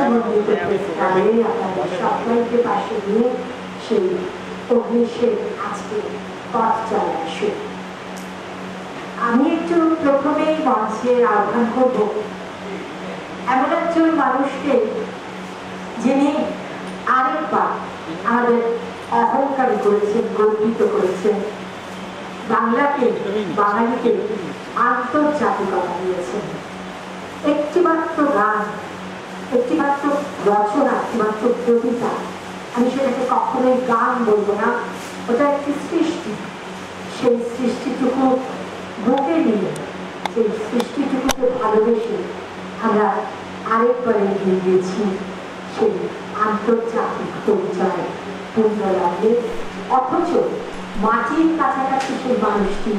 সুমন্ডিত প্রেসক্লাবে আপনাদের সকলকে পাশে নিয়ে সেই অগ্নিশের আজকে পথ চলা শুরু। আমি একটু প্রথমেই মঞ্চের আহ্বান করব এমন একজন মানুষকে যিনি আরেকবার আমাদের অহংকারী করেছেন, গর্বিত করেছেন, বাংলাকে বাঙালিকে আন্তর্জাতিকতা দিয়েছেন। একটিমাত্র গান, একটিমাত্র রচনা, একটিমাত্র কবিতা, আমি সেটাকে কখনোই গান বলবো না, ওটা একটি সৃষ্টি। সেই সৃষ্টিটুকু বুকে নিয়ে, সেই সৃষ্টিটুকুকে ভালোবেসে আমরা আরেকবার এগিয়ে গিয়েছি সেই আন্তর্জাতিক পরিচয় পূর্ণ লাভে। অথচ মাটির কাছাকাছি সেই মানুষটি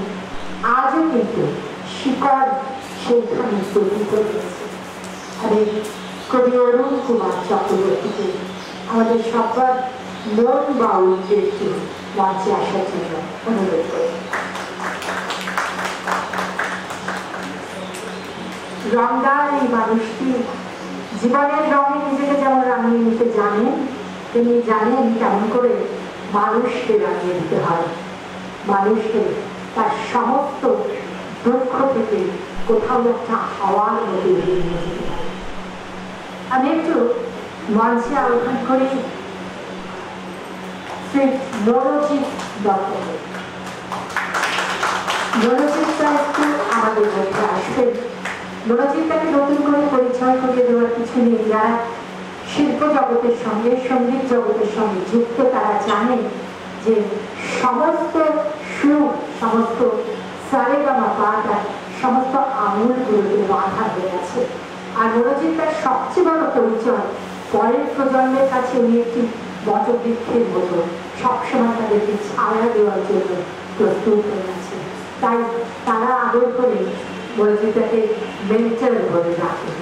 আজও কিন্তু শিকড় সেইখানে প্রকৃত হয়েছে। আমি কবি অরুণ কুমার চক্রবর্তীকে আমাদের সবার মন বাউলকে একটু মঞ্চে আসার জন্য অনুরোধ করি। রঙদার এই মানুষটি জীবনের রঙে নিজেকে যেমন রাঙিয়ে নিতে জানেন, তিনি জানেন কেমন করে মানুষকে রাঙিয়ে দিতে হয়, মানুষকে তার সমস্ত দুঃখ থেকে কোথাও একটা হাওয়ার মধ্যে এগিয়ে নিয়ে যেতে হয়। আমি একটু মঞ্চে আহ্বান করি শ্রী মনোজিৎ দত্তকে। মনোজিৎটা একটু আমাদের মধ্যে আসবেন। মনোজিৎটাকে নতুন করে পরিচয় করিয়ে দেওয়ার কিছু নেই। যারা শিল্প জগতের সঙ্গে, সঙ্গীত জগতের সঙ্গে যুক্ত তারা জানেন যে সমস্ত সুর, সমস্ত সারেগামা পাটা, সমস্ত আঙুলগুলোতে বাঁধা হয়ে আছে। আর মনোজিৎটার সবচেয়ে বড় পরিচয়, পরের প্রজন্মের কাছে উনি একটি বটবৃক্ষের মতো সবসময় তাদেরকে ছায়া দেওয়ার জন্য প্রস্তুত হয়ে আছে। তাই তারা আদর করে মনোজিৎটাকে মেন্টর বলে রাখে।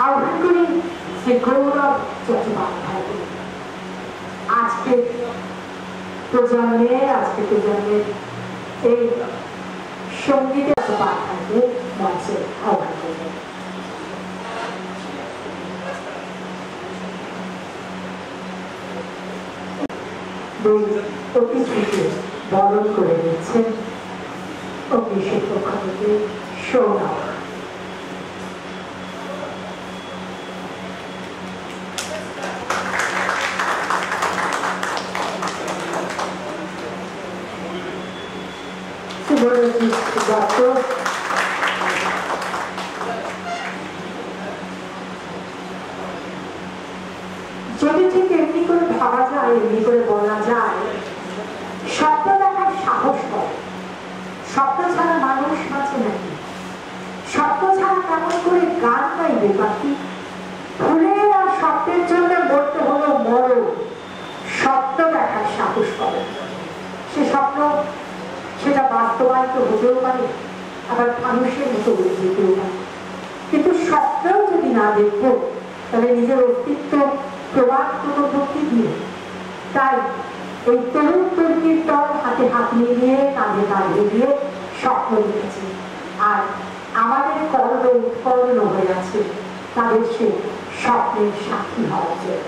আহ্বান করি শ্রী গৌরব চট্টোপাধ্যায়। আজকে প্রজন্মের এই সঙ্গীত চট্টোপাধ্যায়কে মঞ্চে আহ্বান করবেন। অতিথিকে বরণ করে দিচ্ছেন অগ্নিশের পক্ষ থেকে সৌরভ। যদি ঠিক এমনি করে ভাবা যায়, এমনি করে বলা যায়, স্বপ্ন দেখার সাহস করে। স্বপ্ন ছাড়া মানুষ বাঁচে নাকি? স্বপ্ন ছাড়া কেমন করে গান গাইবে পাখি? ফুলের আর স্বপ্নের জন্য মরতে হলো মরণ। স্বপ্ন দেখার সাহস করে। সে স্বপ্ন, সেটা বাস্তবায়িত হতেও পারে, আবার মানুষের মতো হয়ে যেতেও পারে। কিন্তু স্বপ্নও যদি না দেখবো তাহলে নিজের অস্তিত্ব প্রবাদ প্রবৃত্তি দিয়ে। তাই এই তরুণ তরুণীর দল হাতে হাত মিলিয়ে, কাঁধে কাঁধ মিলিয়ে স্বপ্ন দেখেছে। আর আমাদের কর্ম উৎকর্ণ হয়ে আছে তাদের সে স্বপ্নের সাক্ষী হওয়ার জন্য।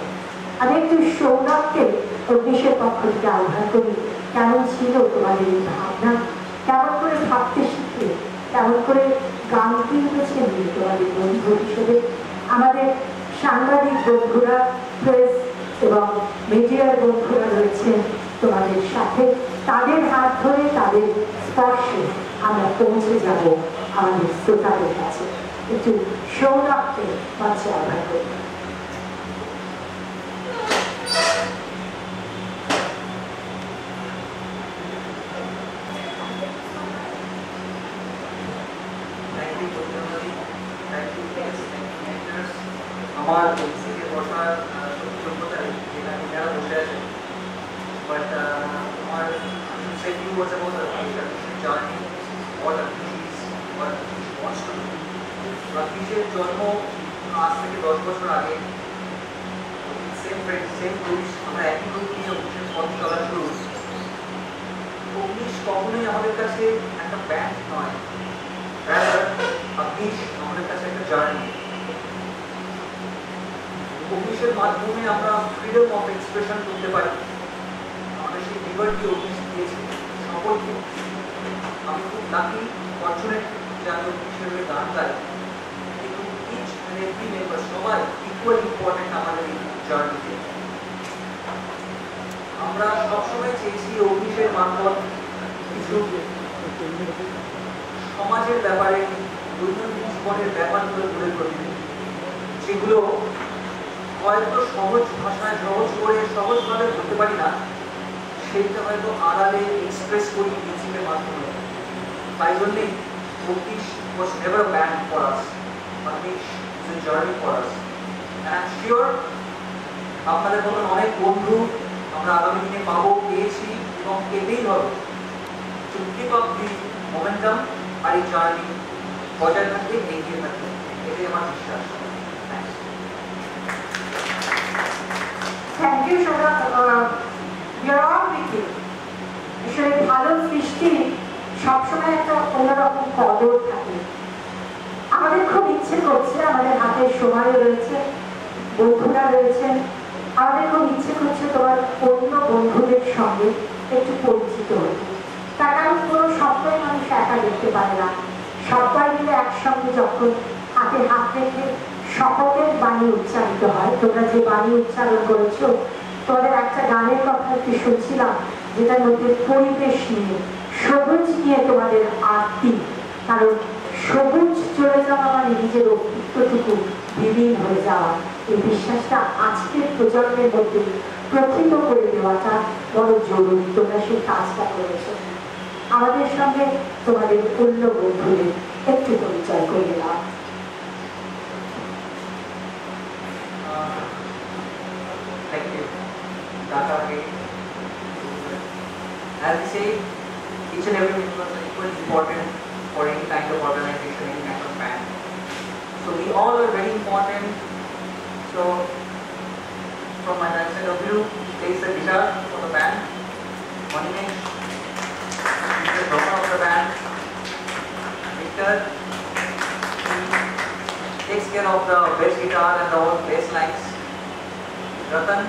আমি একটু সৌরভকে অগ্নিশের পক্ষ থেকে আহ্বান করি, কেমন ছিল তোমাদের এই ভাবনা? কেমন করে ভাবতে শিখে, কেমন করে গান কিনতেছেন তোমাদের বন্ধু হিসেবে? আমাদের সাংবাদিক বন্ধুরা, প্রেস এবং মিডিয়ার বন্ধুরা রয়েছেন তোমাদের সাথে। তাদের হাত ধরে, তাদের স্পর্শে আমরা পৌঁছে যাব আমাদের শ্রোতাদের কাছে। একটু সৌরভকে মঞ্চে আহ্বান করি। আমার থেকে বসার যোগ্যতা নেই, যেখানে যারা বসে আছে, বাট আমার say few words about the journey, what Rafi's wants to do. Rafi's জন্ম আজ থেকে 10 বছর আগে, সেম ফ্রেন্ড, সেম গ্রুপস, আমরা একই গ্রুপ নিয়ে অফিসের পথ চলা শুরু। অফিস কখনোই আমাদের কাছে একটা ব্যান্ড নয়, অফিস আমাদের কাছে একটা জার্নি। অফিসের মাধ্যমে আমরা ফ্রিডম অফ এক্সপ্রেশন করতে পারি, আমাদের সেই লিবার্টি অফিস দিয়েছে সকলকে। আমি খুব লাকি, ফর্চুনেট যে আমি অফিস হিসেবে গান গাই, কিন্তু ইচ অ্যান্ড এভরি মেম্বার সবাই ইকুয়াল ইম্পর্টেন্ট আমাদের এই জার্নিতে। আমরা সবসময় চেয়েছি অফিসের মারফত কিছু সমাজের ব্যাপারে, দৈনন্দিন জীবনের ব্যাপারগুলো তুলে ধরতে, যেগুলো হয়তো সহজ ভাষায় সহজভাবে বলতে পারি না, সেইটা হয়তো আড়ালে এক্সপ্রেস করি মিউজিকের মাধ্যমে। তাই জন্যেই office was never a band for us, office is a journey for us, and I'm sure আপনাদের মতন অনেক বন্ধু আমরা আগামী দিনে পাবো, পেয়েছি এবং পেতেই হবে। to keep up the momentum আর এই জার্নি বজায় থাকবে, এগিয়ে থাকবে, এটাই আমার বিশ্বাস। Thank you Sourav, your all with you. আসলে ভালো সৃষ্টি সবসময় একটা অন্যরকম কদর থাকে। আমাদের খুব ইচ্ছে করছে, আমাদের হাতে সময় রয়েছে, বন্ধুরা রয়েছেন, আমাদের খুব ইচ্ছে করছে তোমার অন্য বন্ধুদের সঙ্গে একটু পরিচিত হতে। তার কারণ কোনো সবটাই মানুষ একা দেখতে পারে না। সবাই মিলে একসঙ্গে যখন হাতে হাত রেখে শপথের বাণী উচ্চারিত হয়, তোমরা যে বাণী উচ্চারণ করেছো, তোমাদের একটা গানের কথা একটু শুনছিলাম, যেটার মধ্যে পরিবেশ নিয়ে, সবুজ নিয়ে তোমাদের আরতি। কারণ সবুজ চলে যাওয়া মানে নিজের অস্তিত্বটুকু বিলীন হয়ে যাওয়া, এই বিশ্বাসটা আজকের প্রজন্মের মধ্যে প্রকৃত করে দেওয়াটা বড় জরুরি। তোমরা সেই কাজটা করেছো। আমাদের সঙ্গে তোমাদের অন্য বন্ধুদের একটু পরিচয় করে দাও। Thank you. Data again. As we say, each and every member is equally important for any kind of organization, any kind of band. So we all are very important. So from my side of view, plays the guitar for the band. Manimesh is the drummer of the band. Victor takes care of the bass guitar and the whole bass lines. Ratan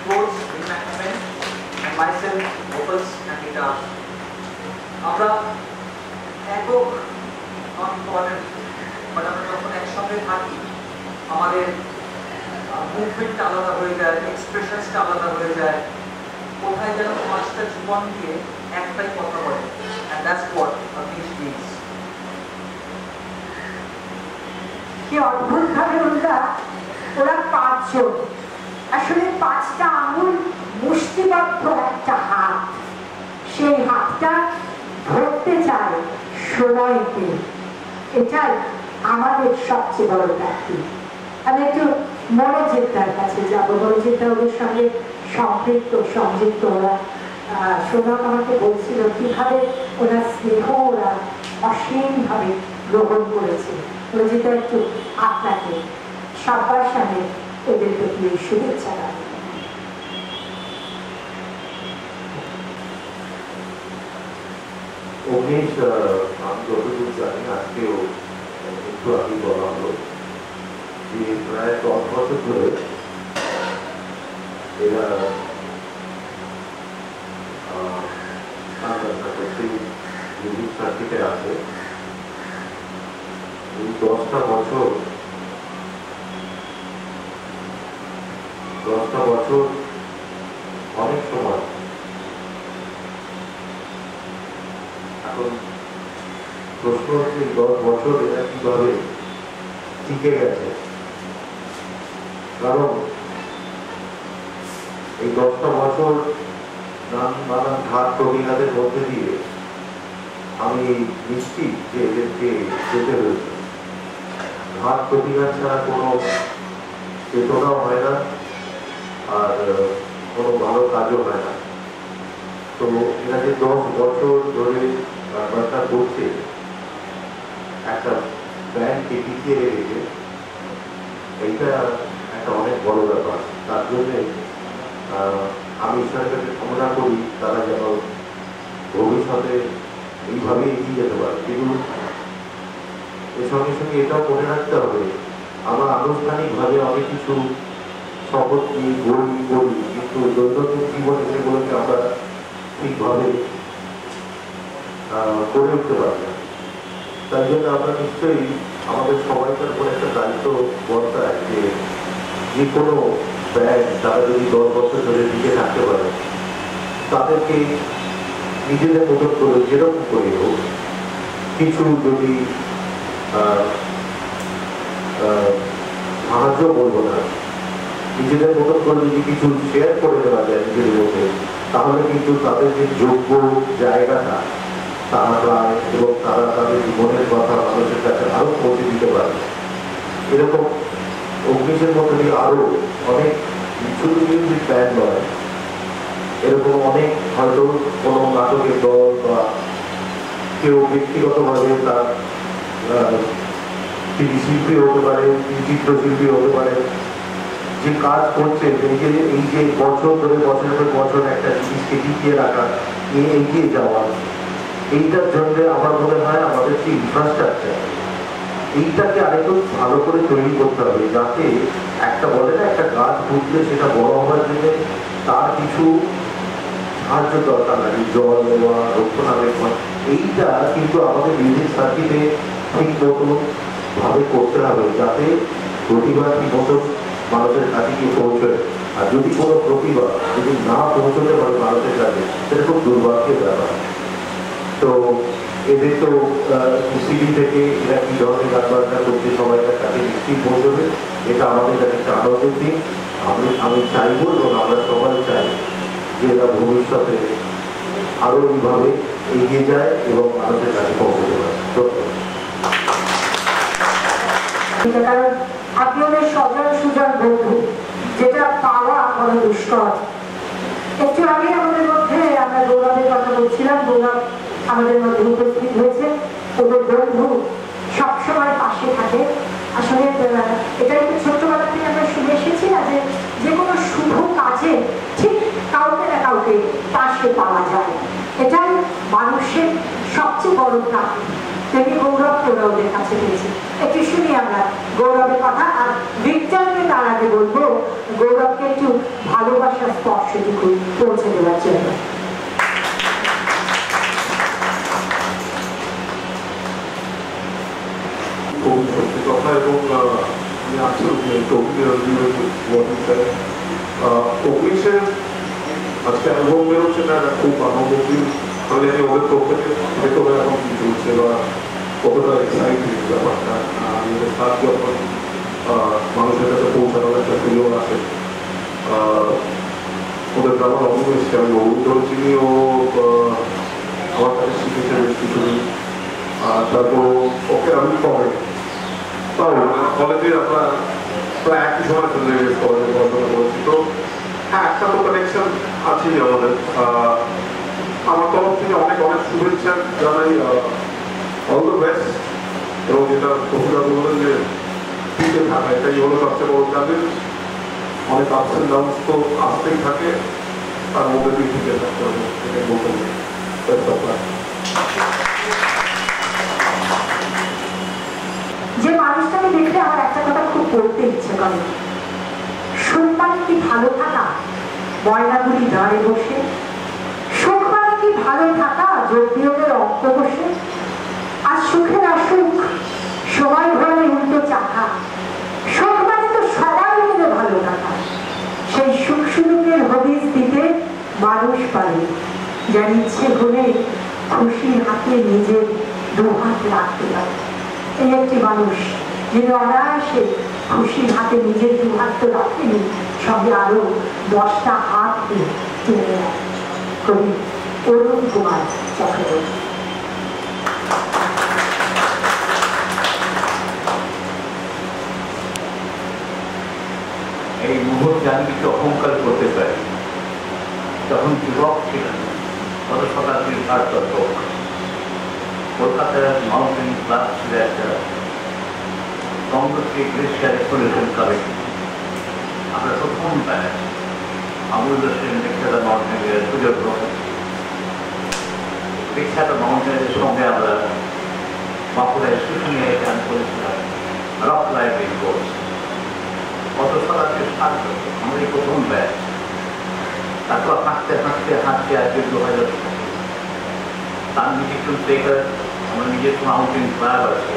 codes, wind management, and myself vocals and guitar. আমরা একক not important, but আমরা যখন একসঙ্গে থাকি আমাদের মুভমেন্টটা আলাদা হয়ে যায়, এক্সপ্রেশনসটা আলাদা হয়ে যায়, কোথায় যেন পাঁচটা জীবন দিয়ে একটাই কথা বলে, and that's what a piece means. কি অদ্ভুত ভাবে ওরা পাঁচজন, আসলে পাঁচটা আঙুল মুষ্টিবদ্ধ একটা হাত, সেই হাতটা ধরতে চায় সময়কে। এটাই আমাদের সবচেয়ে বড় প্রাপ্তি। আমি একটু মনোজিৎদার কাছে যাবো। মনোজিৎদা ওদের সঙ্গে সম্পৃক্ত, সংযুক্ত। ওরা সৌরভ আমাকে বলছিল কিভাবে ওরা স্নেহ ওরা অসীমভাবে গ্রহণ করেছে। মনোজিৎদা, একটু আপনাকে সবার সামনে ওদের প্রতি শুভেচ্ছা জানাই। উমেশ, আমি যতটুকু জানি আজকেও একটু আগে বলা হলো যে প্রায় 10 বছর ধরে এরা মিউজিক সার্কিটে আছে। এই 10টা বছর অনেক সময়। এখন প্রশ্ন হচ্ছে 10 বছর এরা কিভাবে টিকে গেছে। কারণ এই 10টা বছর নানান ঘাত প্রতিঘাতের মধ্যে দিয়ে আমি নিশ্চিত যে এদেরকে যেতে হয়েছে। ঘাত প্রতিঘাত ছাড়া কোনো চেতনাও হয় না, আর কোনো ভালো কাজও হয় না। তো এরা যে 10 বছর ধরে ব্যাপারটা করছে, একটা ব্যাংককে টিকিয়ে রেখেছে, এইটা একটা অনেক বড় ব্যাপার। তার জন্যে আমি ঈশ্বরের কাছে কামনা করি তারা যেন ভবিষ্যতে এইভাবে এগিয়ে যেতে পারে। কিন্তু এর সঙ্গে সঙ্গে এটাও মনে রাখতে হবে, আমরা আনুষ্ঠানিকভাবে অনেক কিছু শপথ নিয়ে বই করি, কিন্তু দৈনন্দিন জীবনে সেগুলোকে আমরা ঠিকভাবে করে উঠতে পারি না। তাই জন্য আমরা নিশ্চয়ই আমাদের সবাইকার উপর একটা দায়িত্ব বর্তায় যে কোনো ব্যাংক তারা যদি 10 বছর ধরে টিকে থাকতে পারে, তাদেরকে নিজেদের মতো করে যেরকম করে হোক কিছু যদি সাহায্য বলবো না, নিজেদের মতো করে যদি কিছু শেয়ার করে দেওয়া যায় নিজেদের মধ্যে, তাহলে কিন্তু তাদের যে যোগ্য জায়গাটা তারা পায় এবং তারা তাদের জীবনের কথা মানুষের কাছে আরো পৌঁছে দিতে পারে। এরকম অগ্নিশের মধ্যে দিয়ে আরো অনেক শুধু মিউজিক ব্যান্ড নয়, এরকম অনেক হয়তো কোনো নাটকের দল বা কেউ ব্যক্তিগতভাবে তার তিনি শিল্পী হতে পারে, চিত্রশিল্পী হতে পারে, যে কাজ করছে এই যে বছর ধরে বছরের পর বছর একটা জিনিসকে টিকিয়ে রাখা, নিয়ে এগিয়ে যাওয়া, এইটার জন্য আমার মনে হয় আমাদের যে ইনফ্রাস্ট্রাকচার এইটাকে আরেকটু ভালো করে তৈরি করতে হবে, যাতে একটা বলে না একটা গাছ পুঁতলে সেটা বড় হওয়ার জন্য তার কিছু সাহায্য দরকার লাগে, জল দেওয়া, রক্ষণাবেক্ষণ, এইটা কিন্তু আমাদের মিউজিক সার্কিটে ঠিক মতো ভাবে করতে হবে, যাতে প্রতিভা ঠিক মতো মানুষের কাছে গিয়ে পৌঁছয়। আর যদি কোনো প্রতিভা যদি না পৌঁছতে পারে মানুষের কাছে, সেটা খুব দুর্ভাগ্যের ব্যাপার। তো এদের তো সিডি থেকে এরা কি ধরনের গান বাজনা করছে সবাইকার কাছে নিশ্চয়ই পৌঁছবে, এটা আমাদের কাছে একটা আনন্দের দিন। আমি চাইবো এবং আমরা সবাই চাই যে এরা ভবিষ্যতে আরো এইভাবে এগিয়ে যায় এবং মানুষের কাছে পৌঁছতে পারে। কারণ আপনি ওদের স্বজন সুজন বন্ধু, যেটা পাওয়া বড় দুষ্কর। একটু আগে আমাদের মধ্যে আমরা গৌরবের কথা বলছিলাম, গৌরব আমাদের মধ্যে উপস্থিত হয়েছে। ওদের বন্ধু সবসময় পাশে থাকে। আসলে এটা একটু ছোট্টবেলা থেকে আমরা শুনে এসেছি না, যে কোনো শুভ কাজে ঠিক কাউকে না কাউকে পাশে পাওয়া যায়, এটাই মানুষের সবচেয়ে বড় প্রাপ্তি। তেমনি গৌরবকে ওরা ওদের কাছে পেয়েছে। একটু শুনি আমরা গৌরবের কথা। আর ভিক্টরকে তার আগে বলবো গৌরবকে একটু ভালোবাসার স্পর্শটুকু পৌঁছে দেওয়ার জন্য। কথা এবং অগ্নিশের আজকে অ্যালবাম বেরোচ্ছে না, খুব আনন্দী। আমি জানি ওদের পক্ষ থেকে ভেতরে এখন কি চলছে বা কতটা এক্সাইটিং ব্যাপারটা, ওদের কাজ যখন মানুষের কাছে পৌঁছানোর একটা সুযোগ আছে। ওদের আমার অনেক এসছে, আমি অভিযোগ চিনিও আমার কাছে শিখেছে বেশ কিছুদিন। তারপর ওকে আমি কলেজে আমরা প্রায় একই সময় চলে গেছি, কলেজে পড়াশোনা করেছি। তো হ্যাঁ, একটা তো কানেকশন আছেই আমাদের। আমার তরফ থেকে অনেক অনেক শুভেচ্ছা জানাই, অল দ্য বেস্ট। এবং যেটা প্রফেসর বললেন যে টিকে থাকা, এটাই হলো সবচেয়ে বড় চ্যালেঞ্জ। অনেক আপস এন্ড ডাউনস তো আসতেই থাকে, তার মধ্যে দিয়ে টিকে থাকতে হবে, এটাই বলতে হবে। যে মানুষটাকে দেখলে আমার একটা কথা খুব বলতে ইচ্ছে করে, সুখ মানে কি ভালো থাকা ময়নাগুলি দাঁড়ে বসে, সুখ মানে কি ভালো থাকা যোগ বিয়োগের অঙ্ক বসে, আর সুখের অসুখ সময় ভরে উল্টো চাকা, সুখ মানে তো সবাই মিলে ভালো থাকা। সেই সুখ সুযোগের হদিস দিতে মানুষ পারে, যার ইচ্ছে হলে খুশির হাতে নিজের দুহাত রাখতে পারে। এই একটি মানুষ যিনি অনায়াসে খুশির হাতে নিজের দুহাত তো রাখেনি, সঙ্গে আরো 10টা হাত টেনে নেয়। কবি অরুণ কুমার চক্রবর্তী। এই মুহূর্তে আমি কিছু অহংকার করতে পারি। যখন যুবক ছিলেন, গত শতাব্দীর 60 দশক, কলকাতার মাউন্টেন ক্লাব ছিল একটা গঙ্গোত্রী গ্লেশিয়ার এক্সপ্লোরেশন কমিটি। আমরা প্রথম ব্যাচ আমুল সেন বিখ্যাত মাউন্টেনের সুযোগ গ্রহণ, বিখ্যাত মাউন্টেনের সঙ্গে আমরা বাঁকুড়ায় শুটিংয়ে গান করেছিলাম রক ক্লাইম্বিং কোর্স। গত শতাব্দীর আমাদের প্রথম ব্যাচ, তারপর হাঁটতে হাঁটতে হাঁটতে আসবে 2000 তার নিজের থেকে আমার নিজের মাউন্টেন ক্লাব আছে,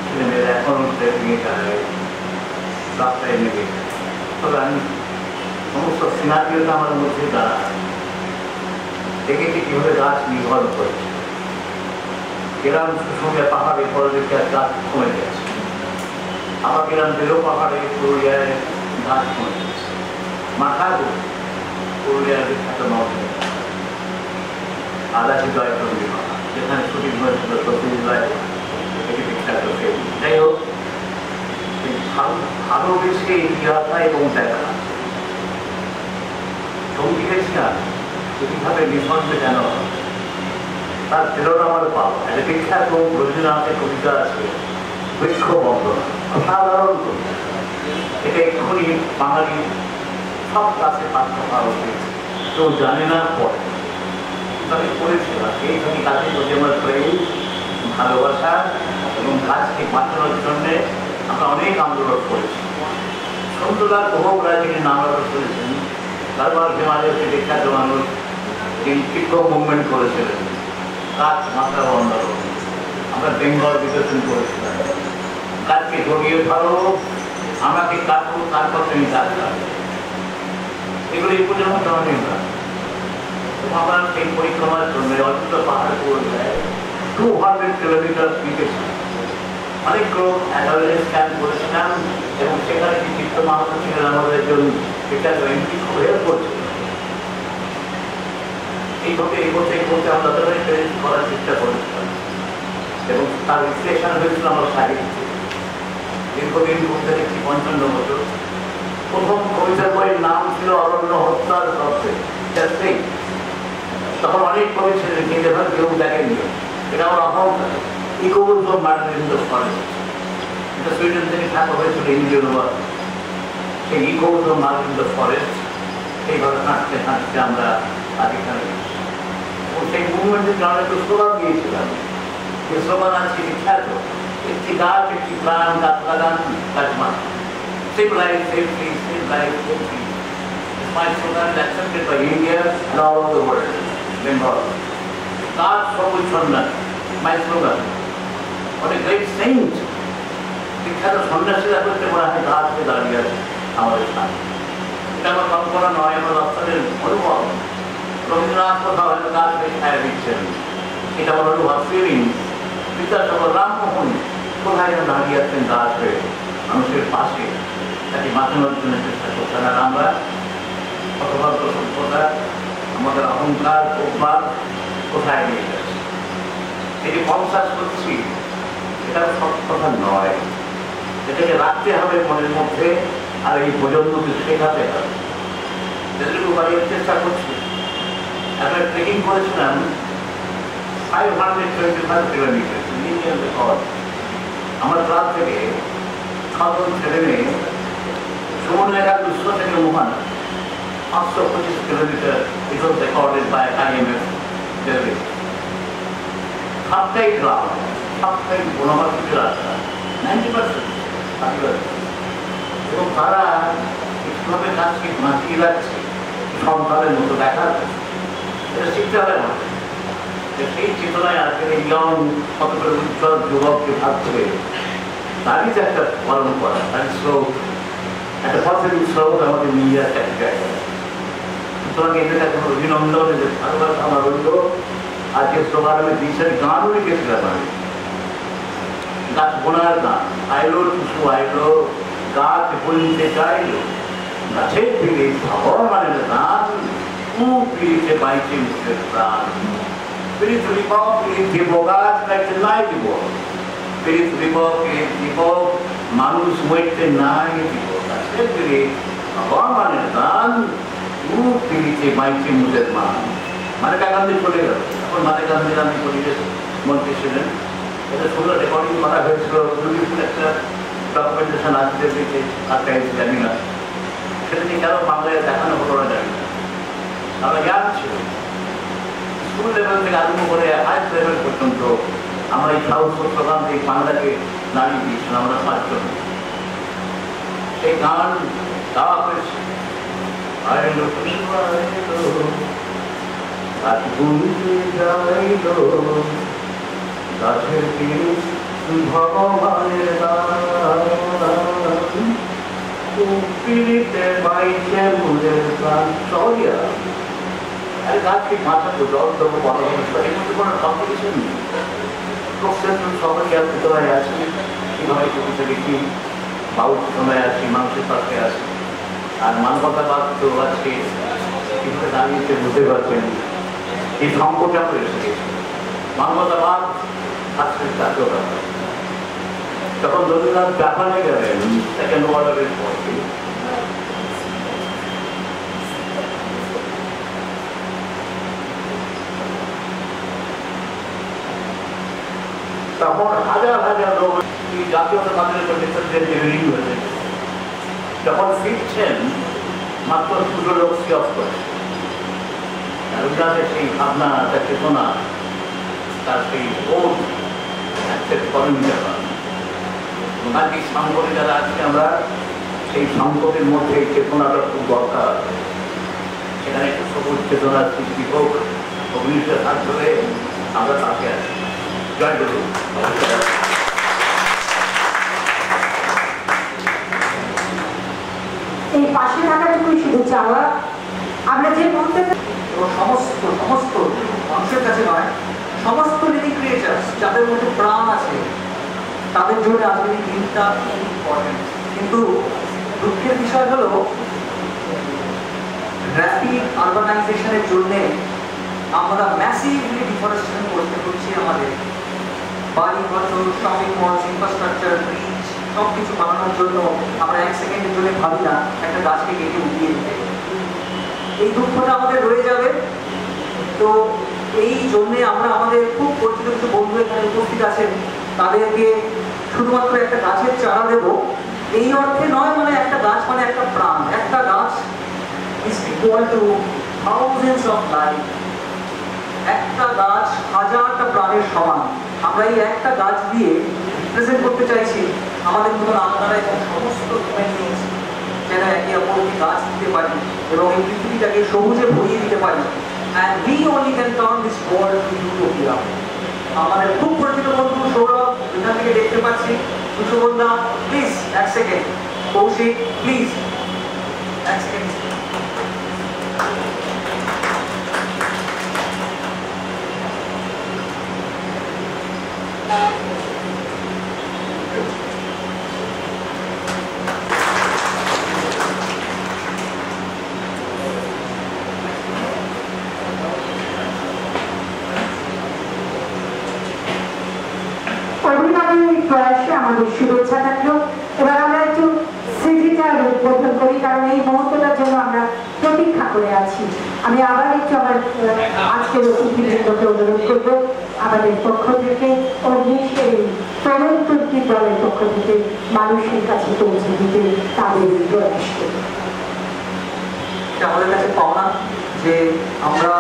ছেলেমেয়েরা এখনো ট্রেকিংয়ে যায়, রাস্তায় নেবে। তবে আমি সমস্ত সিনারিওটা আমার মধ্যে দাঁড়ায় দেখেছি কিভাবে গাছ নির্ভর করেছে। গ্রাম সঙ্গে পাহাড়ে পরবর্তী গাছ কমে গেছে, আবার গ্রাম বেরো পাহাড়ে পুরুলিয়ায় গাছ কমে গেছে। মাথায় পুরুলিয়ার বিখ্যাত মাউন্টেন আলাদা জয়চন্ডী পাহাড়, যেখানে শুটিং হয়েছিল সত্যজিৎ এটি বিখ্যাত। যাই হোক, ভালো বেশি ইতিহাসা এবং দেখা সঙ্গী গেছিলাম এইভাবে নিঃসন্দেহে যেন তার প্রেরণা আমার পাওয়া। একটা বিখ্যাত রবীন্দ্রনাথের কবিতা আছে বৃক্ষ বন্দনা, অসাধারণ কবিতা। এটা এক্ষুনি বাঙালি সব ক্লাসে পাঠ্য করা উচিত, কেউ জানে না পড়ে। আমি পড়েছিলাম এইখানে গাছের প্রতি আমার প্রেম, ভালোবাসা এবং গাছকে বাঁচানোর জন্যে আমরা অনেক আন্দোলন করেছি। সন্ধ্যা বহু রায় যিনি নাম করেছেন, তারপর হিমালয়কে বিখ্যাত মানুষ তিনি শিক্ষক মুভমেন্ট করেছিলেন, গাছ মাথা আন্দোলন। আমরা বেঙ্গল বিকশন করেছিলাম, গাছকে জড়িয়ে ধরো, আমাকে কাটবো, তারপর তুমি গাছ কাটবো। এগুলো এই পর্যন্ত অনেক না। আমরা সেই পরিক্রমার জন্য অযোধ্যা পাহাড় পড়ে 200 কিলোমিটার দিতেছি। অনেকগুলো অ্যাডভারেজ ক্যাম্প করেছিলাম এবং সেখানে যে চিত্ত মাহাতো ছিলেন আমাদের একজন বিখ্যাত এমপি, খুব হেল্প করছিল। এইভাবে এগোতে এগোতে আমরা তাদের ট্রেন করার চেষ্টা করেছিলাম এবং তার বিশ্লেষণ হয়েছিল আমার সাহিত্যে। দীর্ঘদিন করতে দেখছি 55 বছর। প্রথম কবিতার বইয়ের নাম ছিল অরণ্য হত্যার তত্ত্বে। তখন অনেক কবি ছিলেন কিন্তু এবার কেউ দেখেনি। এটা আমার অহংকার। Echoes of Martin in the forest, এটা সুইডেন থেকে ছাপা হয়েছিল ইংরেজি অনুবাদ। সেই Echoes of Martin in the forest, সেইভাবে হাঁটতে হাঁটতে আমরা আজ এখানে এবং সেই মুভমেন্টের কারণে একটু স্লোগান দিয়েছিলাম। যে স্লোগান আছে বিখ্যাত, একটি গাছ একটি প্রাণ, গাছ লাগান গাছ মাথা। Save life, save trees, save life, save trees. It's my slogan accepted by India and all over the world. Bengal. God so much on that. My slogan. What a great saint. বিখ্যাত সন্ন্যাসীরা করতে মনে হয় গাছকে দাঁড়িয়ে আছে আমাদের সামনে। এটা আমার কল্পনা নয়, আমার রাস্তাদের অনুভব। রবীন্দ্রনাথ কোথাও হয়তো গাছকে ছায়া দিচ্ছেন, এটা আমার অনুভব, ফিলিং। বিদ্যাসাগর, রামমোহন কোথায় যেন দাঁড়িয়ে আছেন গাছ হয়ে মানুষের পাশে, তাকে বাঁচানোর জন্য চেষ্টা করছেন। আর আমরা শতভাগ্য সভ্যতা, আমাদের অহংকার অভ্যাস কোথায় নিয়ে যাচ্ছে, এটি কনসাস করছি, এটা সব কথা নয়। এটাকে রাখতে হবে মনের মধ্যে, আর এই প্রজন্মকে শেখাতে হবে। যেটুকু বাড়ির চেষ্টা করছি, একটা ট্রেকিং করেছিলাম 525 কিলোমিটার ইন্ডিয়ান রেকর্ড। আমার ক্লাব থেকে 6 জন ছেলে মেয়ে সুবর্ণরেখা 200 থেকে মোহানা 525 kilometre, it was recorded by IMF Delhi। সবটাই গ্রাম, সবটাই বনবাসীদের রাস্তা, 90% এবং তারা কিভাবে গাছকে বাঁচিয়ে রাখছে সন্তানের মতো দেখা যাচ্ছে। এটা শিখতে হবে না। সেই চেতনায় আজকের এই ইয়ং কত করে উজ্জ্বল যুবককে ভাবছে, তারই যে একটা পালন করা, তার স্রোত, একটা পজিটিভ স্রোত আমাদের নিয়ে যাচ্ছে এক জায়গায়। সুতরাং এদের এখন অভিনন্দন, এদের ভালোবাসা আমার রইল। আজকে সবার আমি দিশের গানও লিখেছিলাম আমি, গাছ বোনার গান। আইলো টুসু আইলো, গাছ বলতে চাইলো, গাছের ফিরে ভগবানের গান, ফিরিতে বাইতে মুখের প্রাণ। ফিরিত দিব, ফিরিত দিব, গাছ গাইতে নাই দিব, ফিরিত দিব, ফিরিত দিব, মানুষ মরতে নাই দিব। গাছের ফিরে ভগবানের গান, ফিরিতে বাইতে মুখের মান। মানেকা গান্ধী চলে গেল, এখন মানেকা গান্ধী পরিবেশ মন্ত্রী ছিলেন। এটা সুন্দর রেকর্ডিং করা হয়েছিল, একটা ডকুমেন্টেশন আসতে দিকে আর্কাইভ জানি না, সেটা নিয়ে কেন বাংলায় দেখানো হলো না জানি না। আমরা ইয়াদ ছিল, স্কুল লেভেল থেকে আরম্ভ করে হাই লেভেল পর্যন্ত আমরা এই সাহস প্রোগ্রাম থেকে বাংলাকে দাঁড়িয়ে দিয়েছিলাম আমরা 5 জন। সেই গান গাওয়া হয়েছে। আইলো কৃষ্ণ আইলো, আর গুলিতে যাইলো, গাছের তীরে ভগবানের নাম, পিড়িতে বাইছে মুদের প্রাণ। সহজে আরে গাছকে মাথাতে জল দেবো, বড় এর মধ্যে কোনো কম্পিটিশন নেই। প্রত্যেকজন সবাই আর কোথায় আছে, কীভাবে কবিতা লিখি, বাউল সময় আছি, মানুষের পাশে আছি। আর মানবতাবাদ তো আছে, কীভাবে দাঁড়িয়েছে বুঝতে পারছেন। এই সংকটে আমরা এসে গেছি। মানবতাবাদ আজকে জাতীয় ব্যাপার। তখন রবীন্দ্রনাথ জাপানে গেলেন সেকেন্ড ওয়ার্ল্ডের পর, তখন হাজার হাজার লোক জাতীয়তাবাদের রিলিজ হয়েছে। যখন ফিরছেন মাত্র 2 লোক সিঅফ করে। রবীন্দ্রনাথের সেই ভাবনা, তার চেতনা, তার সেই বোধ অ্যাকসেপ্ট করেন নিতে পারেন। গান্ধী সংকটে যারা আজকে আমরা সেই সংকটের মধ্যে এই চেতনাটা খুব দরকার। সেখানে একটু সবুজ চেতনার সৃষ্টি হোক, অগ্নিশের হাত ধরে আমরা তাকে আছি। জয় গুরু। এই পাশে থাকাটুকুই শুধু চাওয়া। আমরা যে মন্ত্রে সমস্ত মানুষের কাছে নয়, সমস্ত লিভিং ক্রিয়েচার্স যাদের মধ্যে প্রাণ আছে তাদের জন্য আজকের এই দিনটা খুব ইম্পর্টেন্ট। কিন্তু দুঃখের বিষয় হলো র্যাপিড আরবানাইজেশনের জন্য আমরা ম্যাসিভলি ডিফরেস্টেশন করতে হচ্ছে। আমাদের বাড়ি ঘর, শপিং মলস, ইনফ্রাস্ট্রাকচার, ব্রিজ সব কিছু বানানোর জন্য আমরা 1 সেকেন্ডের জন্য ভাবি না একটা গাছকে কেটে উঠিয়ে দিতে। এই দুঃখটা আমাদের রয়ে যাবে। তো এই জন্যে আমরা আমাদের খুব পরিচিত কিছু বন্ধু এখানে উপস্থিত আছেন, তাদেরকে শুধুমাত্র একটা গাছের চারা দেব এই অর্থে নয়। মানে একটা গাছ মানে একটা প্রাণ। একটা গাছ is equal to thousands of life. একটা গাছ হাজারটা প্রাণের সমান। আমরা এই একটা গাছ দিয়ে রিপ্রেজেন্ট করতে চাইছি আমাদের মতন আপনারা এবং সমস্ত হিউম্যান বিংস যেন একে অপরকে গাছ দিতে পারি এবং এই পৃথিবীটাকে সবুজে ভরিয়ে দিতে পারি। And we only can turn this world to utopia. আমাদের খুব পরিচিত বন্ধু সৌরভ এখান থেকে দেখতে পাচ্ছি, সুশোভনদা please 1 second, Kaushik please 1 second. প্রয়াসে আমাদের শুভেচ্ছা থাকলো। এবার আমরা একটু স্মৃতিটা উদ্বোধন করি, কারণ এই মুহূর্তটার জন্য আমরা প্রতীক্ষা করে আছি। আমি আবার একটু আমার আজকের অতিথিবৃন্দকে অনুরোধ করবো আমাদের পক্ষ থেকে অগ্নিশের তরুণ তুর্কি দলের পক্ষ থেকে মানুষের কাছে পৌঁছে দিতে তাদের প্রয়াসকে। আমাদের কাছে পাওনা যে আমরা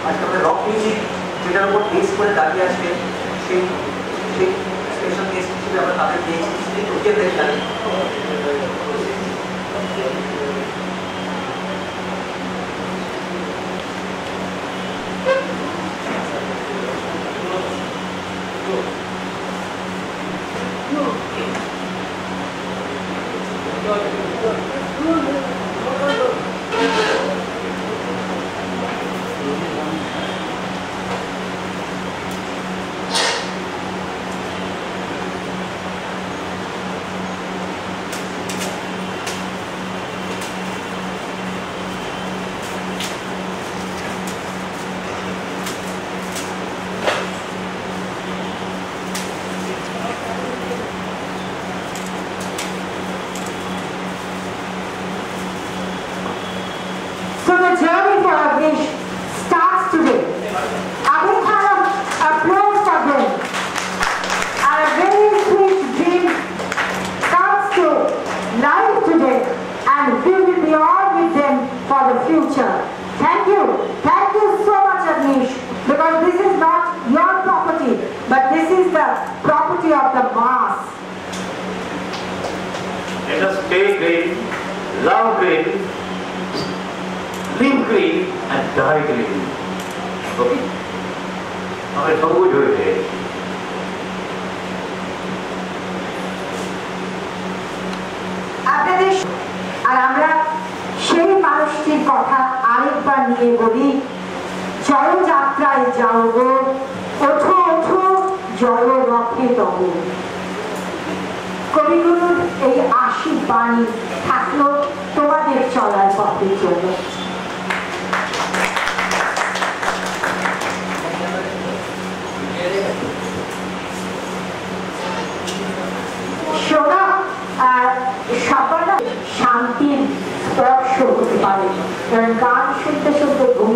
আজকে আমাদের রক মিউজিক যেটার উপর বেস করে দাঁড়িয়ে আছে সেই স্পেশাল গেস্ট হিসেবে আমরা তাদের দিয়েছি তুর্কিয়াদের জানি। So the journey for Agnish starts today. A big hand of applause for them. And a very sweet dream comes to life today, and we will be all with them for the future. Thank you so much, Agnish, because this is not your property, but this is the property of the mass. Let us stay green, love green, live green and die green. Okay? আমাদের সবুজ হয়েছে। আপনাদের আর আমরা সেই মানুষটির কথা আরেকবার নিয়ে বলি, জয়যাত্রায় যাও গো, ওঠো ওঠো জয় রথে তব। কবিগুরুর এই আশীর বাণী থাকলো তোমাদের চলার পথের জন্য। শোনা সবাই শান্তির স্পর্শ হতে পারে, কারণ গান শুনতে শুনতে ঘুম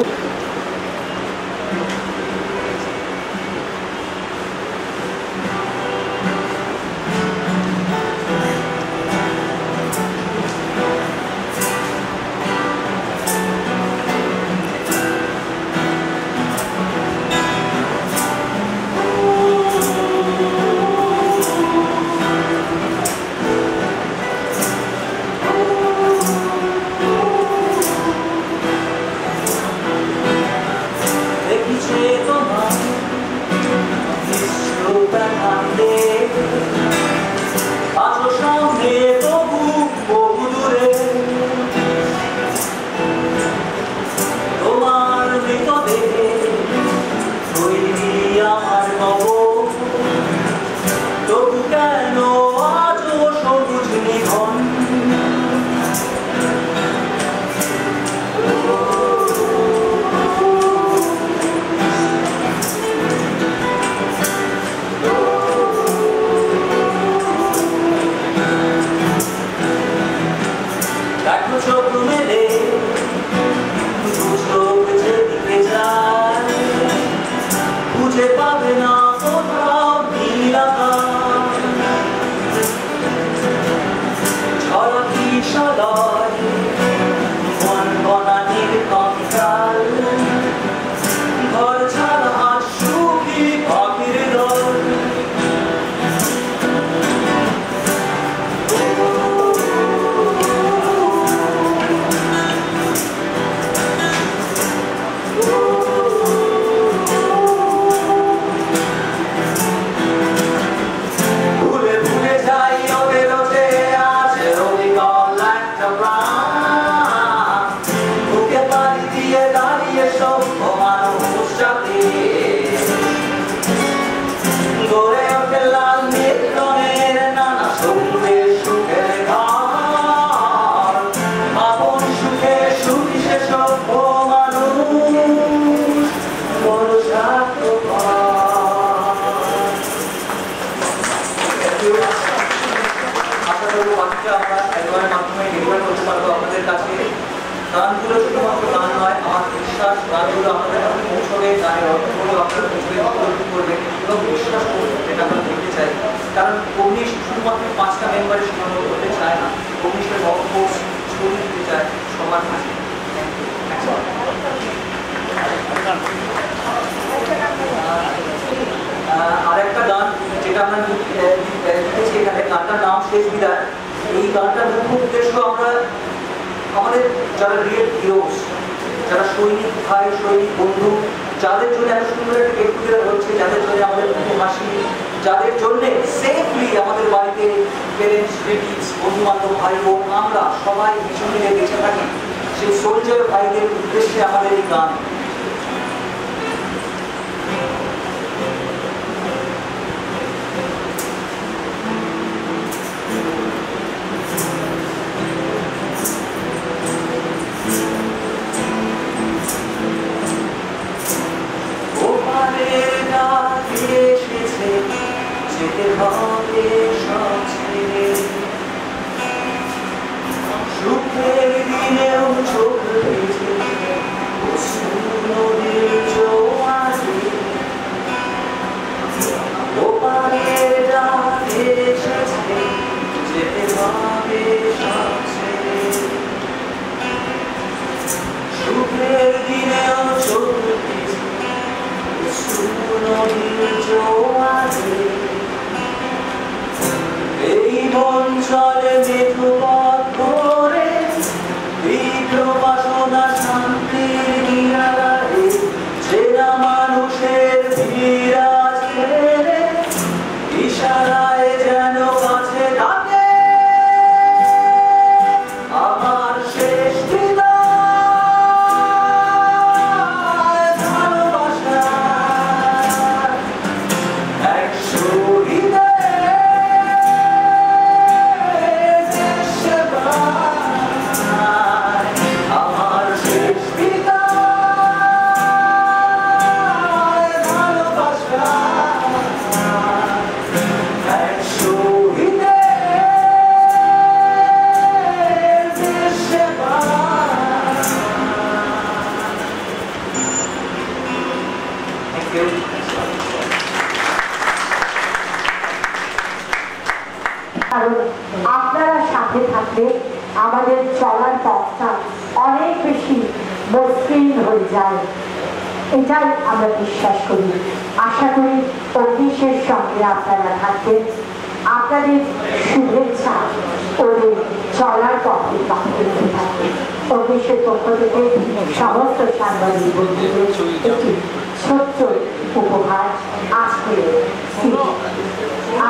গানগুলো শুধুমাত্র গান নয়, আমার বিশ্বাস গানগুলো আমাদের কাছে পৌঁছবে, গানের অর্থগুলো আপনারা পৌঁছবে, উপলব্ধি করবেন এবং বিশ্বাস করবেন, এটা আমরা দেখতে চাই। কারণ কমিউনিস্ট শুধুমাত্র 5টা মেম্বারের সীমাবদ্ধ হতে চায় না, কমিউনিস্টের বক্তব্য ছড়িয়ে দিতে চায় সবার কাছে। আরেকটা গান যেটা আমরা লিখেছি এখানে, গানটার নাম শেষ বিদায়। এই গানটার মুখ্য উদ্দেশ্য আমরা আমাদের যারা রিয়েল হিরোস, যারা সৈনিক ভাই, সৈনিক বন্ধু, যাদের জন্য এত সুন্দর একটা গেট টুগেদার হচ্ছে, যাদের জন্য আমাদের হাসি, যাদের জন্য সেফলি আমাদের বাড়িতে প্যারেন্টস, রিলেটিভস, বন্ধু বান্ধব, ভাই বোন, আমরা সবাই ভীষণ মিলে বেঁচে থাকি, সেই সোলজার ভাইদের উদ্দেশ্যে আমাদের এই গান। সুখের দিনেও চোখ আমাদের চলার পথটা অনেক বেশি মসৃণ হয়ে যায়। এটাই আমরা বিশ্বাস করি। আশা করি অগ্নিশের সঙ্গে আপনারা থাকবেন। আপনাদের শুভেচ্ছা ওদের চলার পথে বাঁধতে থাকবে। অগ্নিশের পক্ষ থেকে সমস্ত সাংবাদিক বন্ধুদের একটি ছোট্ট উপহার আজকে।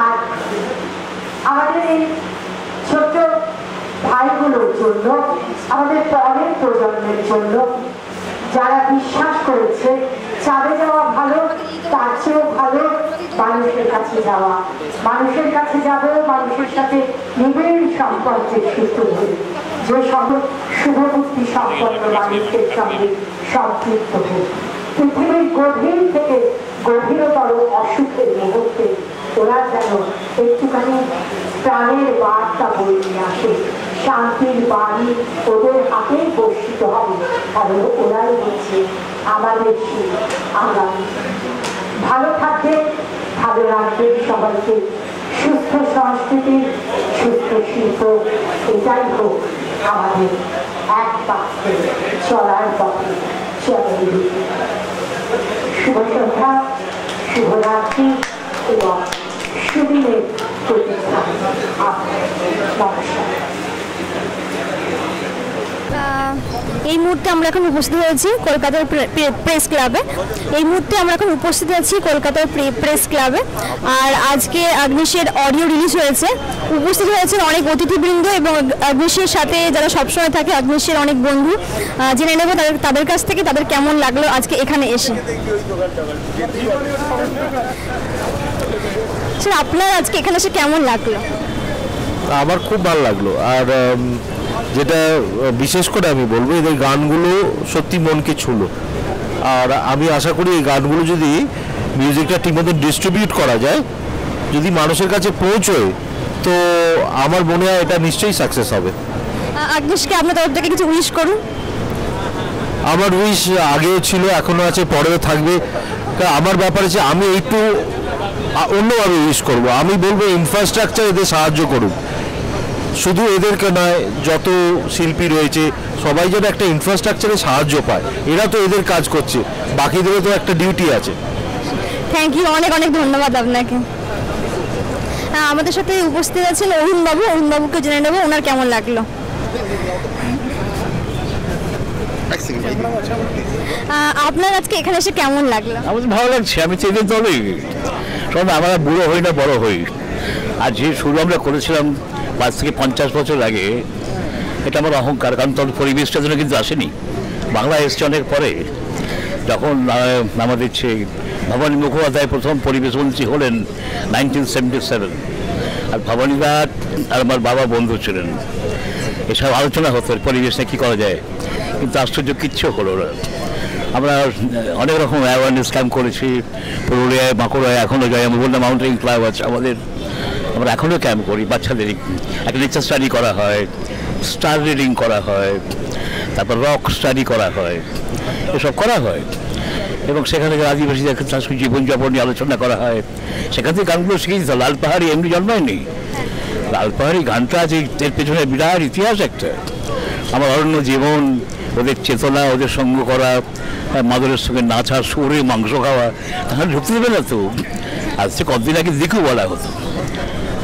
আর আমাদের এই ছোট্ট ভাইগুলোর জন্য, আমাদের পরের প্রজন্মের জন্য, যারা বিশ্বাস করেছে চাঁদে যাওয়া ভালো, তার চেয়েও ভালো মানুষের কাছে যাওয়া। মানুষের কাছে যাব, মানুষের সাথে নিবিড় সম্পর্কের সূত্র ধরে, যে সব শুভবুদ্ধি সম্পন্ন মানুষের সঙ্গে সম্পৃক্ত হোক। পৃথিবীর গভীর থেকে গভীরতর অসুখের মুহূর্তে ওরা যেন একটুখানি প্রাণের বার্তা বই নিয়ে আসে। শান্তির বাণী ওদের হাতেই বর্ষিত হবে, কারণ ওরাই হচ্ছে আমাদের সেই আগামী। ভালো থাকবে, ভালো রাখবে সবাইকে। সুস্থ সংস্কৃতি, সুস্থ শিল্প, এটাই হোক আমাদের এক পাত্রে চলার পথে চলে। শুভ সন্ধ্যা, শুভরাত্রি এবং সুদিনের প্রতিষ্ঠা। নমস্কার। এই মুহূর্তে আমরা এখন উপস্থিত হয়েছি কলকাতার প্রেস ক্লাবে। এই মুহূর্তে আমরা এখন উপস্থিত আছি কলকাতার প্রেস ক্লাবে। আর আজকে আগ্নেশের অডিও রিলিজ হয়েছে। উপস্থিত হয়েছেন অনেক অতিথিবৃন্দ এবং আগ্নেশের সাথে যারা সবসময় থাকে, আগ্নেশের অনেক বন্ধু। জেনে নেব তাদের কাছ থেকে তাদের কেমন লাগলো আজকে এখানে এসে। স্যার, আপনার আজকে এখানে এসে কেমন লাগলো? আমার খুব ভালো লাগলো। আর যেটা বিশেষ করে আমি বলবো, এই গানগুলো সত্যি মনকে ছুঁলো। আর আমি আশা করি এই গানগুলো যদি মিউজিকটা ঠিকমতো ডিস্ট্রিবিউট করা যায়, যদি মানুষের কাছে পৌঁছয়, তো আমার মনে হয় এটা নিশ্চয়ই সাকসেস হবে। আগ্নেশকে আপনার তরফ থেকে কিছু উইশ করুন। আমার উইশ আগেও ছিল, এখনো আছে, পরেও থাকবে। আমার ব্যাপার আছে, আমি একটু অন্যভাবে উইশ করবো। আমি বলবো ইনফ্রাস্ট্রাকচার এদের সাহায্য করুক। শুধু এদেরকে নয়, যত শিল্পী রয়েছে সবাই যেন একটা ইনফ্রাস্ট্রাকচারে সাহায্য পায়। এরা তো এদের কাজ করছে, বাকিদেরও তো একটা ডিউটি আছে। থ্যাংক ইউ, অনেক অনেক ধন্যবাদ আপনাকে। আমাদের সাথে উপস্থিত আছেন অরুণবাবু। অরুণবাবুকে জেনে নেব ওনার কেমন লাগলো। আপনার আজকে এখানে এসে কেমন লাগলো? আমার ভালো লাগছে। আমি চেয়ে তবেই কারণ আমরা বুড়ো হই না, বড় হই। আর যে শুরু আমরা করেছিলাম 5 থেকে 50 বছর আগে, এটা আমার অহংকার। কারণ তখন পরিবেশটা যেন কিন্তু আসেনি। বাংলা এসছে অনেক পরে, যখন আমাদের সেই ভবানী মুখোপাধ্যায় প্রথম পরিবেশ মন্ত্রী হলেন 1977। আর ভবানীদা আর আমার বাবা বন্ধু ছিলেন, এসব আলোচনা হতো পরিবেশ নিয়ে কী করা যায়। কিন্তু আশ্চর্য কিচ্ছু হলো না। আমরা অনেক রকম অ্যাওয়ারনেস ক্যাম্প করেছি, পুরুলিয়ায়, বাঁকুড়ায়, এখনও যাই। আমি বললাম মাউন্টেন ক্লাব আছে আমাদের, আমরা এখনও ক্যাম্প করি। বাচ্চাদের একটা নেচার স্টাডি করা হয়, স্টার রিডিং করা হয়, তারপর রক স্টাডি করা হয়, এসব করা হয়। এবং সেখানে আদিবাসীদের সাংস্কৃতিক জীবনযাপন নিয়ে আলোচনা করা হয়। সেখান থেকে গানগুলো শিখেছি। তো লাল পাহাড়ি এমনি জন্মায়নি। লাল পাহাড়ি গানটা আছে, এর পেছনে বিরাট ইতিহাস একটা। আমার অরণ্য জীবন, ওদের চেতনা, ওদের সঙ্গ করা, মাদুরের সঙ্গে নাচা, সুরে মাংস খাওয়া, তাহলে ঢুকতে দেবে না তো। আজ থেকে কতদিন আগে দিকু বলা হতো।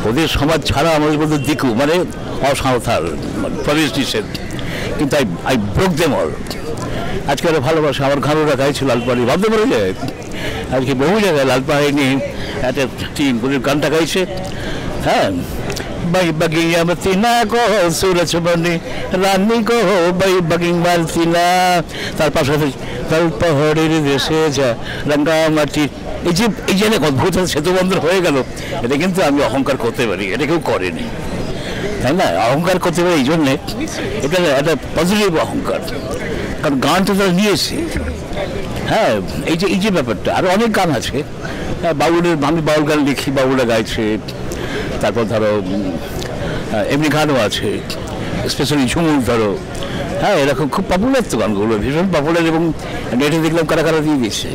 ওদের সমাজ ছাড়া আমাদের মধ্যে দিকু মানে অসাঁওতাল, প্রবেশ নিষেধ। কিন্তু আই ব্রোক দেম অল। আজকে ওরা ভালোবাসা। আমার ঘাড়োরা গাইছে লাল পাহাড়ি, ভাবতে পারে যায়। আজকে বহু জায়গায় লাল পাহাড়ি নিয়ে একটা টিম ওদের গানটা গাইছে। হ্যাঁ, বাই বাগিং আমতিনা গো সুরজ বনি রানী গো বাই বাগিং মালতিনা। তার পাশাপাশি লাল পাহাড়ের দেশে যা রাঙ্গামাটি। এই যে অনেক অদ্ভুত সেতু বন্ধন হয়ে গেল। এটা কিন্তু আমি অহংকার করতে পারি, এটা কেউ করেনি, তাই না? অহংকার করতে পারি এই জন্যে, এটা একটা পজিটিভ অহংকার। কারণ গানটা তারা নিয়েছে। হ্যাঁ, এই যে ব্যাপারটা। আরও অনেক গান আছে। হ্যাঁ, বাউলের, আমি বাউল গান লিখি, বাউলরা গাইছে। তারপর ধরো এমনি গানও আছে, স্পেশালি ঝুমুর ধরো। হ্যাঁ, এরকম খুব পপুলার তো গানগুলো, ভীষণ পপুলার। এবং নেটে দেখলাম কারা কারা দিয়ে দিচ্ছে।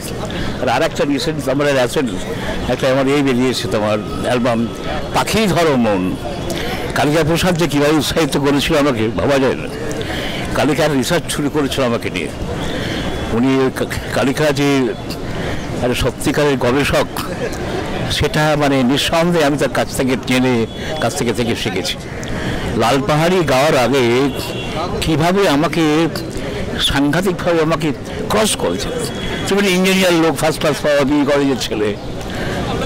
আর একটা রিসেন্ট আমার আছেন, একটা আমার এই বেরিয়েছে তোমার অ্যালবাম, পাখি ধরো মন। কালিকা প্রসাদ যে কীভাবে উৎসাহিত করেছিল আমাকে ভাবা যায় না। কালিকার রিসার্চ শুরু করেছিল আমাকে নিয়ে। উনি কালিকা যে সত্যিকারের গবেষক সেটা মানে নিঃসন্দেহে আমি তার কাছ থেকে শিখেছি। লাল পাহাড়ি গাওয়ার আগে কীভাবে আমাকে সাংঘাতিকভাবে আমাকে ক্রস করেছে। তুমি ইঞ্জিনিয়ার লোক, ফার্স্ট ক্লাস পাওয়া বিয়ে কলেজের ছেলে,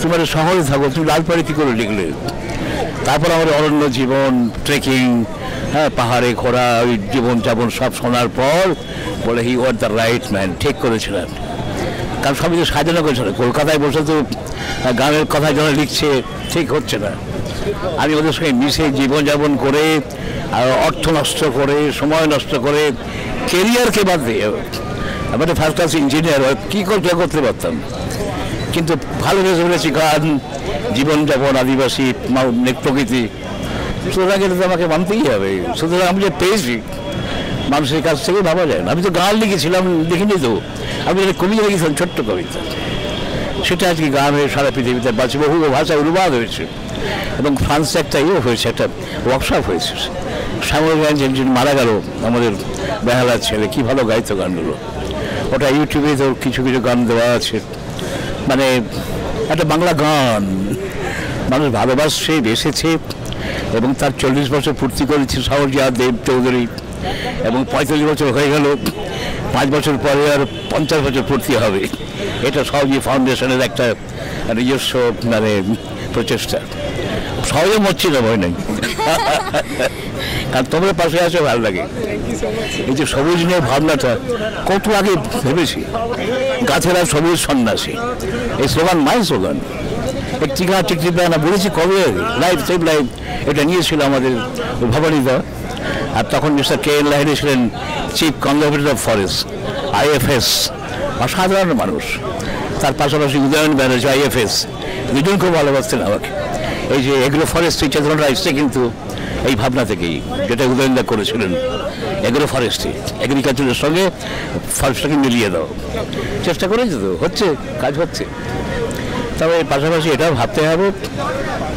তুমি শহরে থাকো, তুমি লাল পাহাড়ি কী করে লিখলে? তারপর আমার অরণ্য জীবন, ট্রেকিং, হ্যাঁ, পাহাড়ে ঘোরা, ওই জীবনযাপন সব শোনার পর বলে হি ওয়ার দ্য রাইট ম্যান, ঠিক করেছিলেন। কারণ সবই তো সাজানো করেছিল। কলকাতায় বসে তো গানের কথা যারা লিখছে ঠিক হচ্ছে না। আমি ওদের সঙ্গে মিশে জীবনযাপন করে, আর অর্থ নষ্ট করে, সময় নষ্ট করে, কেরিয়ারকে বাদ দিয়ে আমি একটা ফার্স্ট ক্লাস ইঞ্জিনিয়ার কী করতে পারতাম। কিন্তু ভালোবেসে বলেছি গান, জীবনযাপন, আদিবাসী, প্রকৃতি, সুতরাং এটা তো আমাকে মানতেই হবে। সুতরাং আমি যে পেয়েছি মানুষের কাছ থেকে ভাবা যায় না। আমি তো গান লিখেছিলাম, দেখিনি তো, আমি একটা কবিতা লিখেছিলাম, ছোট্ট কবিতা, সেটা আজকে গান হয়ে সারা পৃথিবীতে বাঁচে, বহু ভাষায় অনুবাদ হয়েছে। এবং ফ্রান্সে একটা হয়েছে, একটা ওয়ার্কশপ হয়েছে। শ্যামলগঞ্জ একজন মারা গেল, আমাদের বেহালার ছেলে, কী ভালো গাইতো গানগুলো। ওটা ইউটিউবে তো কিছু গান দেওয়া আছে, মানে একটা বাংলা গান মানুষ ভালোবাসছে, বেসেছে। এবং তার 40 বছর পূর্তি করেছে সাহরজিয়া দেব চৌধুরী, এবং 45 বছর হয়ে গেল, 5 বছর পরে আর 50 বছর পূর্তি হবে। এটা সাহরজি ফাউন্ডেশনের একটা নিজস্ব মানে প্রচেষ্টা। সহজে মরছি না, ভয় নেই, কারণ তোমরা পাশে আসে ভালো লাগে। এই যে সবুজ নিয়ে ভাবনাটা কত আগে ভেবেছি, গাছেরা সবুজ সন্ন্যাসী, এই স্লোগান মাই স্লোগান। একটি গাছ একটি না বলেছি কবে আগে, লাইফ সেভ লাইফ, এটা নিয়েছিল আমাদের ভবানীদা। আর তখন মিস্টার কে এন লাহিড়ী ছিলেন chief conservator of forest, IFS, অসাধারণ মানুষ। তার পাশাপাশি উদয়ন ব্যানার্জি, IFS, দুজন খুব ভালোবাসতেন আমাকে। এই যে এগ্রো ফরেস্ট্রি চেতনাটা এসছে কিন্তু এই ভাবনা থেকেই, যেটা উদয়নদা করেছিলেন। এগ্রো ফরেস্ট্রি, এগ্রিকালচারের সঙ্গে ফরেস্টটাকে মিলিয়ে দাও, চেষ্টা করেছে তো, হচ্ছে, কাজ হচ্ছে। তবে পাশাপাশি এটাও ভাবতে হবে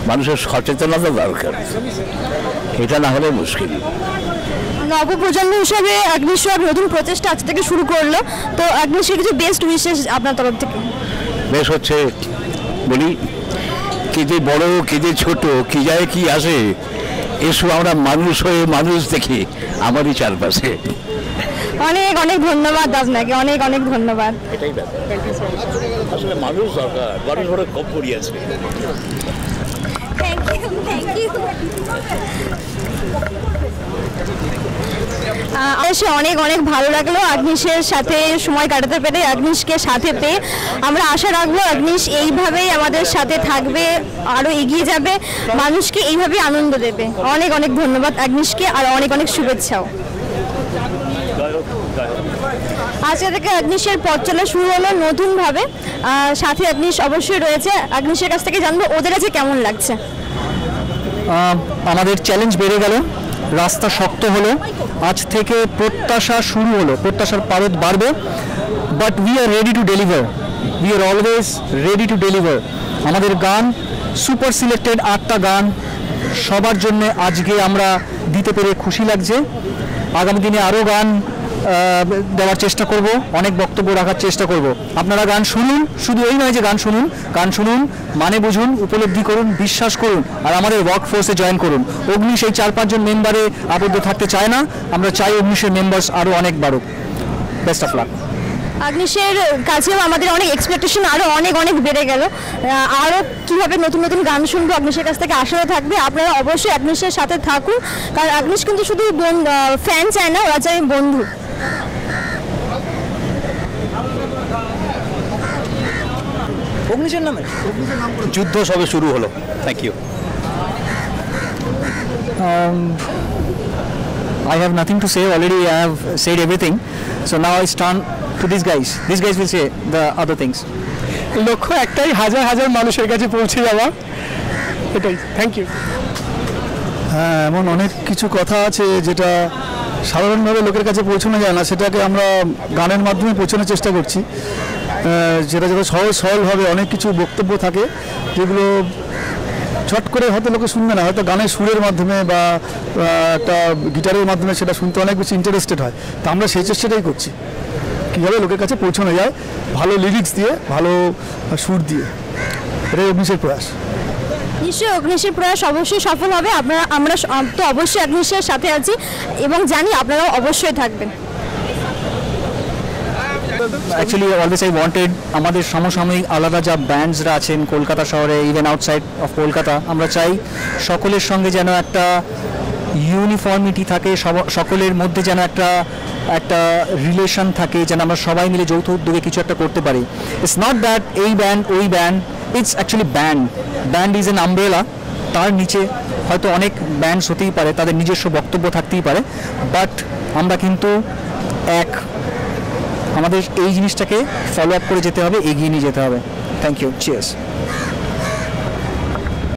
মানুষের সচেতনতা দরকার, এটা না হলে মুশকিল। নবপ্রজন্ম হিসাবে অগ্নিশ্বর নতুন প্রচেষ্টা আজ থেকে শুরু করলো, তো অগ্নিশ্বর কিছু বেস্ট উইশেস আপনার তরফ থেকে? বেশ হচ্ছে, বলি কি যে বড়, কি যে ছোট, কি যায় কি আসে, এসব আমরা মানুষ হয়ে মানুষ দেখি আমারই চারপাশে। অনেক অনেক ধন্যবাদ আপনাকে, অনেক অনেক ধন্যবাদ। এটাই ব্যাপার, আসলে মানুষ দরকার, মানুষ বড় কম পড়িয়েছে। এসে অনেক অনেক ভালো লাগলো আগ্নিশের সাথে সময় কাটাতে পেরে, আগ্নিশকে সাথে পেয়ে। আমরা আশা রাখবো আগ্নিশ এইভাবেই আমাদের সাথে থাকবে, আরও এগিয়ে যাবে, মানুষকে এইভাবেই আনন্দ দেবে। অনেক অনেক ধন্যবাদ আগ্নিশকে, আর অনেক অনেক শুভেচ্ছাও। আজকে থেকে আগ্নিশের পথ চলা শুরু হলো নতুনভাবে, সাথে আগ্নিশ অবশ্যই রয়েছে। আগ্নিশের কাছ থেকে জানবো ওদের কাছে কেমন লাগছে। আমাদের চ্যালেঞ্জ বেড়ে গেল, রাস্তা শক্ত হলো, আজ থেকে প্রত্যাশা শুরু হলো, প্রত্যাশার পারদ বাড়বে। But we are ready to deliver, we are always ready to deliver. আমাদের গান সুপার সিলেক্টেড 8টা গান সবার জন্য আজকে আমরা দিতে পেরে খুশি লাগছে। আগামী দিনে আরও গান দেওয়ার চেষ্টা করব, অনেক বক্তব্য রাখার চেষ্টা করব। আপনারা গান শুনুন, শুধু এই নয় যে গান শুনুন, গান শুনুন, মানে বুঝুন, উপলব্ধি করুন, বিশ্বাস করুন, আর আমাদের ওয়ার্ক ফোর্সে জয়েন করুন। অগ্নি সেই 4-5 জন মেম্বারে আবদ্ধ থাকতে চায় না, আমরা চাই অগ্নিশের মেম্বার্স আরও অনেক বাড়ুক। Best of luck. আগ্নিশের কাছেও আমাদের অনেক এক্সপেকটেশন আরও অনেক অনেক বেড়ে গেল। আরও কীভাবে নতুন নতুন গান শুনবো আগ্নিশের কাছ থেকে আশাও থাকবে। আপনারা অবশ্যই আগ্নিশের সাথে থাকুন, কারণ আগ্নিশ কিন্তু শুধু ফ্যান চায় না, ওরা চায় বন্ধু। অগ্নিশের নামে যুদ্ধ সবে শুরু হলো। Thank you. I have nothing to say, already I have said everything. So now I turn to these guys. These guys will say the other things. লক্ষ্য একটাই, হাজার হাজার মানুষের কাছে পৌঁছে যাওয়া, এটাই। Thank you. হ্যাঁ, এমন অনেক কিছু কথা আছে যেটা সাধারণভাবে লোকের কাছে পৌঁছানো যায় না, সেটাকে আমরা গানের মাধ্যমে পৌঁছানোর চেষ্টা করছি। যেটা সহজ সরলভাবে অনেক কিছু বক্তব্য থাকে যেগুলো ছট করে হয়তো লোকে শুনবে না, হয়তো গানের সুরের মাধ্যমে বা একটা গিটারের মাধ্যমে সেটা শুনতে অনেক বেশি ইন্টারেস্টেড হয়। তো আমরা সেই চেষ্টাটাই করছি, কীভাবে লোকের কাছে পৌঁছানো যায় ভালো লিরিক্স দিয়ে, ভালো সুর দিয়ে। এটাই অগ্নিশের প্রয়াস। নিশ্চয়ই অগ্নিশের প্রয়াস অবশ্যই সফল হবে। আমরা তো অবশ্যই অগ্নিশের সাথে আছি এবং জানি আপনারাও অবশ্যই থাকবেন। অ্যাকচুয়ালি অলওয়েজ আই ওয়ান্টেড আমাদের সমসাময়িক আলাদা যা ব্যান্ডসরা আছেন কলকাতা শহরে, ইভেন আউটসাইড অফ কলকাতা, আমরা চাই সকলের সঙ্গে যেন একটা ইউনিফর্মিটি থাকে, সকলের মধ্যে যেন একটা রিলেশন থাকে, যেন আমরা সবাই মিলে যৌথ উদ্যোগে কিছু একটা করতে পারি। ইটস নট দ্যাট এই ব্যান্ড ওই band, it's actually band is an umbrella. তার নিচে হয়তো অনেক ব্যান্ডস হতেই পারে, তাদের নিজস্ব বক্তব্য থাকতেই পারে, বাট আমরা কিন্তু আমাদের এই জিনিসটাকে ফলো আপ করে যেতে হবে, এগিয়ে নিয়ে যেতে হবে। Thank you, cheers.